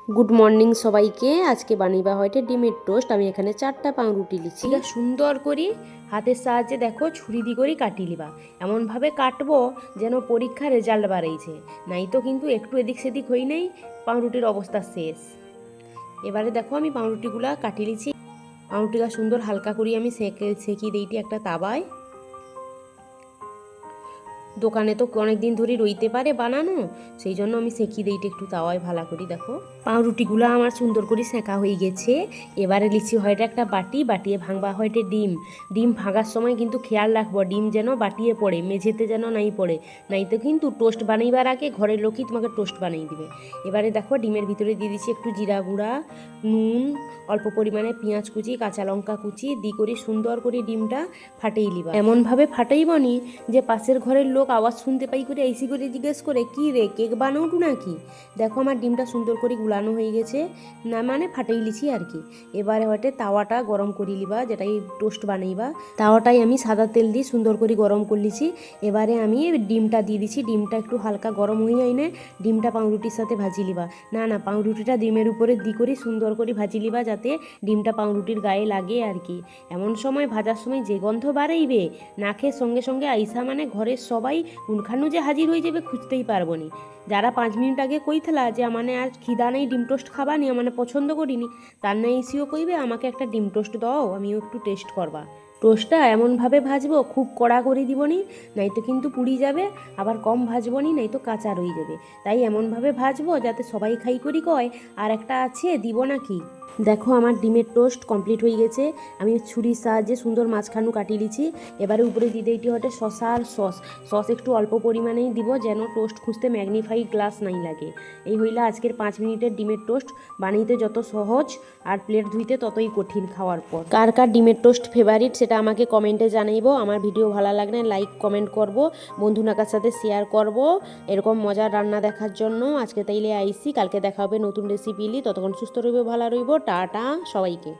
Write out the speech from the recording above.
Good morning সবাইকে। আজকে বানিবা হয়টে ডিমের টোস্ট। আমি এখানে 4টা পাউরুটি লিছি। এটা সুন্দর করে হাতের সাহায্যে দেখো ছুরি দি করে কাটি লিবা। এমনভাবে কাটবো যেন পরীক্ষা রেজাল্ট বাড়াইছে, নাই তো কিন্তু একটু এদিক সেদিক হই নাই, পাউরুটির অবস্থা শেষ। এবারে দেখো আমি পাউরুটিগুলা কাটি লিছি। পাউরুটিটা সুন্দর হালকা করে আমি সেকি দিইটি একটা তাওয়ায়। দোকানে তো অনেক দিন ধরে রইতে পারে বানানো, সেই জন্য আমি সেঁকি দিইটি একটু তাওয়ায় ভালো করি। দেখো পাউরুটিগুলো আমার সুন্দর করে সেঁকা হয়ে গেছে। এবারে লিচি হয়টা একটা বাটিয়ে ভাঙবা হয়টে ডিম ভাঙার সময় কিন্তু খেয়াল রাখবো ডিম যেন বাটিয়ে পড়ে, মেঝেতে যেন নাই পড়ে, নাই তো কিন্তু টোস্ট বানাইবার আগে ঘরের লোকই তোমাকে টোস্ট বানিয়ে দিবে। এবারে দেখো ডিমের ভিতরে দিয়ে দিচ্ছি একটু জিরা গুঁড়া, নুন, অল্প পরিমাণে পেঁয়াজ কুচি, কাঁচা লঙ্কা কুচি দি করে সুন্দর করে ডিমটা ফাটেই লিবা। এমনভাবে ফাটাইবনি যে পাশের ঘরের লোক আওয়াজ শুনতে পাই করে এসি করে জিজ্ঞেস করে কি রে কেক বানাওটু নাকি। দেখো আমার ডিমটা সুন্দর করে গুলানো হয়ে গেছে, না মানে ফাটাই লিছি আর কি। এবারে হয়তো তাওয়াটা গরম করে লিবা, যেটাই টোস্ট বানাইবা। তাওয়াটাই আমি সাদা তেল দিয়ে সুন্দর করে গরম করে লিছি। এবারে আমি ডিমটা দিয়ে দিছি। ডিমটা একটু হালকা গরম হয়ে আইনে ডিমটা পাউরুটির সাথে ভাজি লিবা। না পাউরুটিটা ডিমের উপরে দি করে সুন্দর করে ভাজি লিবা, যাতে ডিমটা পাউরুটির গায়ে লাগে আর কি। এমন সময় ভাজার সময় যে গন্ধ বাড়াইবে, নাকের সঙ্গে সঙ্গে আইসা মানে ঘরের সবাই উনখানু যে হাজির হয়ে যাবে খুঁজতেই পারবো নি। যারা 5 মিনিট আগে কইতলা যে মানে আর খিদা নেই ডিম টোস্ট খাবানি, মানে পছন্দ করিনি, তার না এসিও কইবে আমাকে একটা ডিম টোস্ট দাও, আমিও একটু টেস্ট করবা। টোস্টটা এমনভাবে ভাজবো, খুব কড়া করে দিবনি, নাই তো কিন্তু পুড়ি যাবে, আবার কম ভাজবো নি, নাই তো কাঁচা রয়ে যাবে। তাই এমনভাবে ভাজবো যাতে সবাই খাই করি কয় আর একটা আছে দিব নাকি। দেখো আমার ডিমের টোস্ট কমপ্লিট হয়ে গেছে। আমি ছুরির সাহায্যে সুন্দর মাঝখানু কাটিয়ে দিচ্ছি। এবারে উপরে দিয়ে দিইটি হটে শসা আর সস একটু অল্প পরিমাণেই দিব, যেন টোস্ট খুঁজতে ম্যাগনিফাই গ্লাস নাই লাগে। এই হইলা আজকের 5 মিনিটের ডিমের টোস্ট। বানাইতে যত সহজ আর প্লেট ধুইতে ততই কঠিন খাওয়ার পর। কার কার ডিমের টোস্ট ফেভারিট সেটা আমাকে কমেন্টে জানাইবো। আমার ভিডিও ভালো লাগলে লাইক কমেন্ট করব, বন্ধুনাকার সাথে শেয়ার করব এরকম মজার রান্না দেখার জন্য। আজকে তাইলে আইসি, কালকে দেখা হবে নতুন রেসিপি লি। ততক্ষণ সুস্থ রইব, ভালো রইব। টাটা সবাইকে।